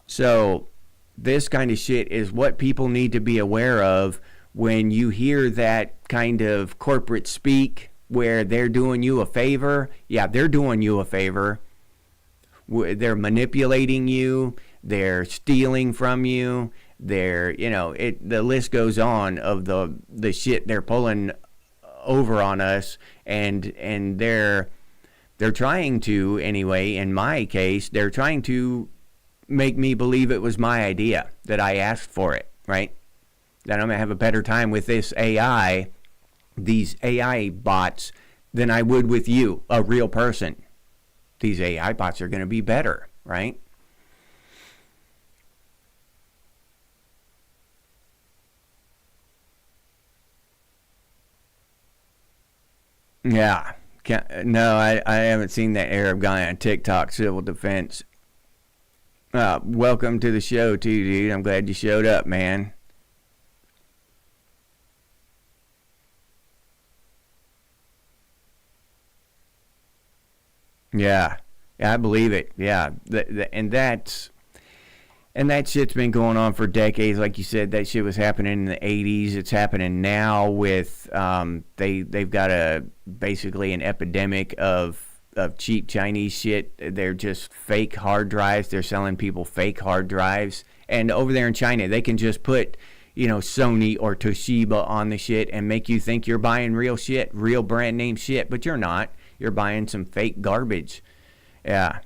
So this kind of shit is what people need to be aware of when you hear that kind of corporate speak where they're doing you a favor. Yeah, they're doing you a favor. They're manipulating you. They're stealing from you. The list goes on of the shit they're pulling over on us, and they're trying to, anyway, in my case, they're trying to make me believe it was my idea, that I asked for it, right? That I'm going to have a better time with this AI, these AI bots, than I would with you, a real person. These AI bots are going to be better, right? Yeah. No, I haven't seen that Arab guy on TikTok, civil defense. Welcome to the show, too, dude. I'm glad you showed up, man. Yeah, I believe it. Yeah, and that shit's been going on for decades. Like you said, that shit was happening in the '80s. It's happening now with they've got basically an epidemic of cheap Chinese shit. They're just fake hard drives. They're selling people fake hard drives. And over there in China, they can just put Sony or Toshiba on the shit and make you think you're buying real shit, real brand name shit, but you're not. You're buying some fake garbage. Yeah.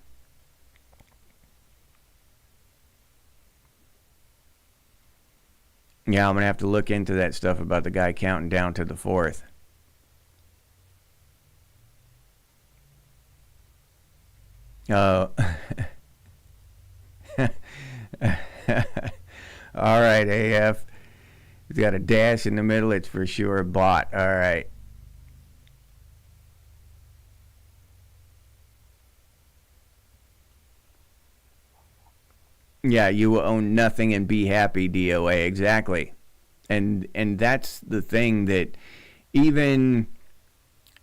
Yeah, I'm going to have to look into that stuff about the guy counting down to the fourth. Oh. All right, AF. He's got a dash in the middle. It's for sure a bot. All right. Yeah, you will own nothing and be happy, DOA. Exactly. And that's the thing, that even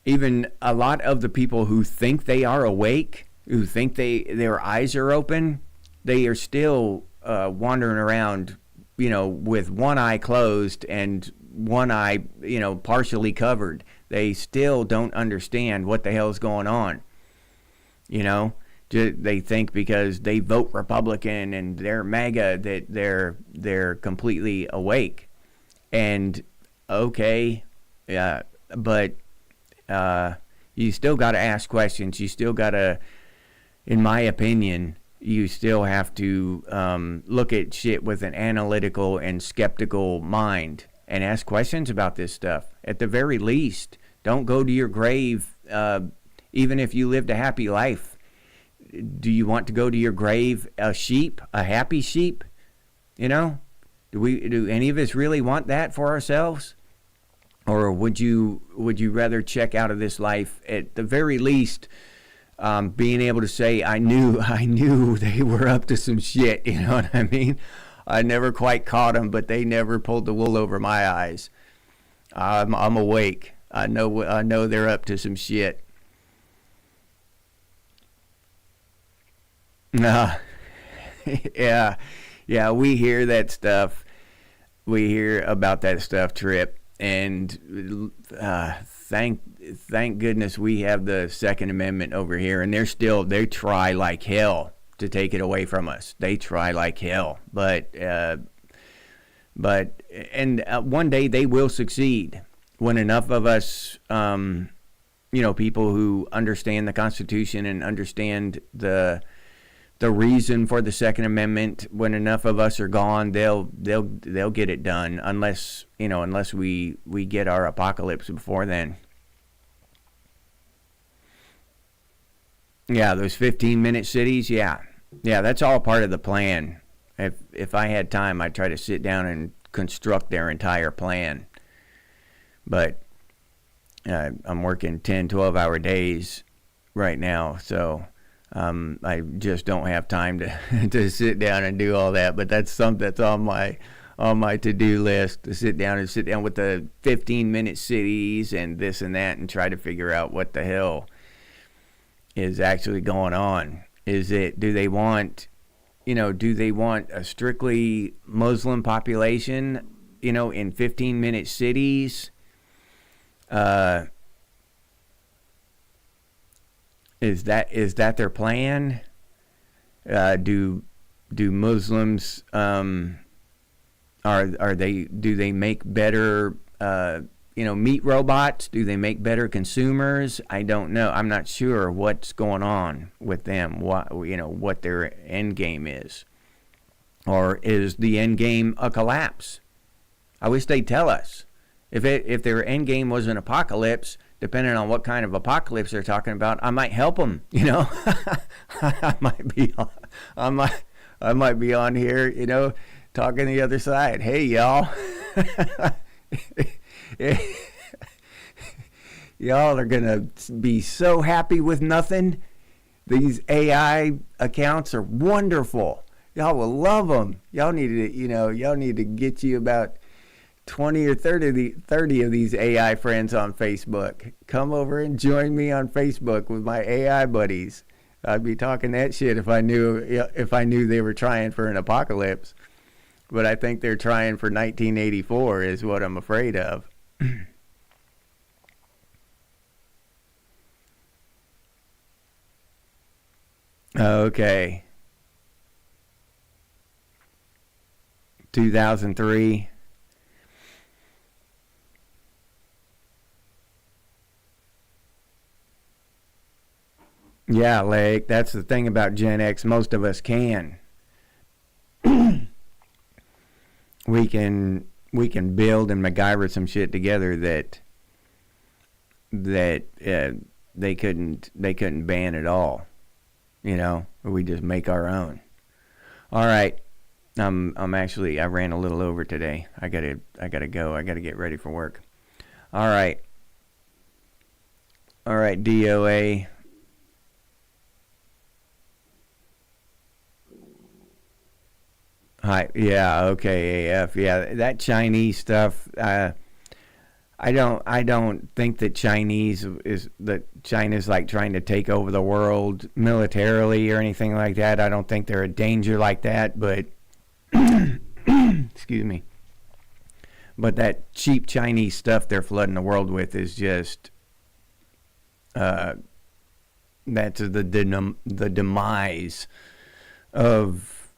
a lot of the people who think they are awake, who think their eyes are open, they are still wandering around, with one eye closed and one eye, partially covered. They still don't understand what the hell is going on. You know, they think because they vote Republican and they're MAGA that they're completely awake. And okay, yeah, but you still got to ask questions. You still got to, in my opinion, you still have to look at shit with an analytical and skeptical mind and ask questions about this stuff. At the very least, don't go to your grave, even if you lived a happy life. Do you want to go to your grave a sheep, a happy sheep? You know, do any of us really want that for ourselves? Or would you rather check out of this life at the very least, being able to say, I knew they were up to some shit. You know what I mean? I never quite caught them, but they never pulled the wool over my eyes. I'm awake. I know they're up to some shit. Yeah, we hear that stuff. We hear about that stuff, Trip, and thank goodness we have the Second Amendment over here, and they try like hell to take it away from us. They try like hell, but one day they will succeed when enough of us, people who understand the Constitution and understand the reason for the Second Amendment, when enough of us are gone, they'll get it done, unless we get our apocalypse before then. Yeah, those 15-minute cities, yeah, that's all part of the plan. If I had time, I'd try to sit down and construct their entire plan. But I'm working 10, 12-hour days right now, so I just don't have time to sit down and do all that. But that's something that's on my to-do list, to sit down with the 15-minute cities and this and that and try to figure out what the hell is actually going on. Do they want a strictly Muslim population, in 15-minute cities? Is that their plan? Do Muslims do they make better meat robots? Do they make better consumers? I don't know. I'm not sure what's going on with them. What their end game is, or is the end game a collapse? I wish they'd tell us. If their end game was an apocalypse, depending on what kind of apocalypse they're talking about, I might help them. I might be on here, talking the other side. Hey, y'all. Y'all are gonna be so happy with nothing. These AI accounts are wonderful. Y'all will love them. Y'all need to get you about 20 or 30 of these AI friends on Facebook. Come over and join me on Facebook with my AI buddies. I'd be talking that shit if I knew they were trying for an apocalypse. But I think they're trying for 1984 is what I'm afraid of. Okay. 2003. Yeah, Lake, that's the thing about Gen X. Most of us can. We can build and MacGyver some shit together that they couldn't ban at all. We just make our own. All right. I ran a little over today. I gotta go. I gotta get ready for work. All right, DOA. Hi, yeah, okay, AF, yeah, that Chinese stuff. I don't think that China's like trying to take over the world militarily or anything like that. I don't think they're a danger like that, but excuse me. But that cheap Chinese stuff they're flooding the world with is just that's the demise of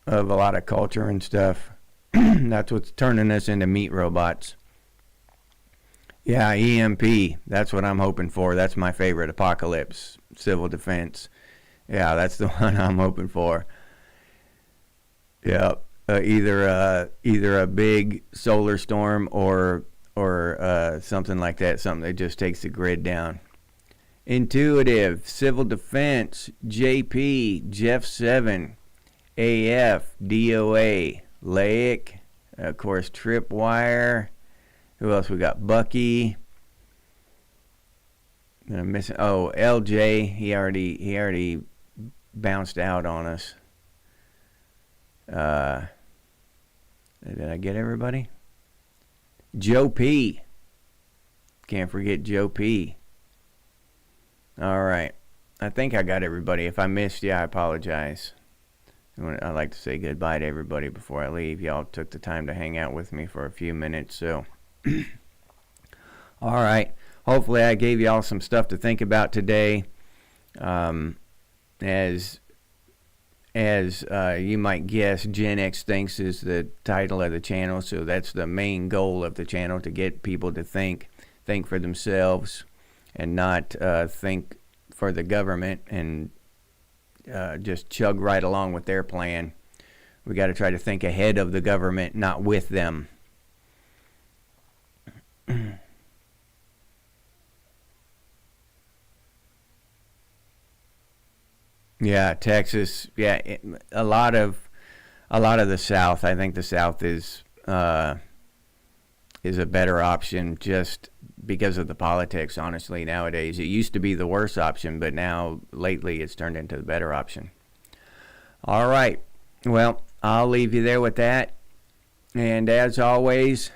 a lot of culture and stuff. That's what's turning us into meat robots. Yeah, EMP. That's what I'm hoping for. That's my favorite apocalypse. Civil defense. Yeah, that's the one I'm hoping for. Yeah, either a big solar storm or something like that. Something that just takes the grid down. Intuitive, Civil Defense, JP, Jeff 7, AF, DOA, Laic, of course, Tripwire. Who else we got? Bucky. I'm missing. Oh, LJ. He already bounced out on us. Did I get everybody? Joe P. Can't forget Joe P. All right. I think I got everybody. If I missed you, I apologize. I'd like to say goodbye to everybody before I leave. Y'all took the time to hang out with me for a few minutes, so. All right. Hopefully I gave y'all some stuff to think about today. As you might guess, Gen X Thinks is the title of the channel, so that's the main goal of the channel, to get people to think for themselves and not think for the government and just chug right along with their plan. We got to try to think ahead of the government, not with them. Yeah, Texas. Yeah, a lot of the South. I think the South is a better option just because of the politics. Honestly, nowadays it used to be the worst option, but now lately it's turned into the better option. All right. Well, I'll leave you there with that. And as always,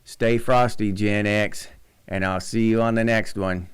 stay frosty, Gen X, and I'll see you on the next one.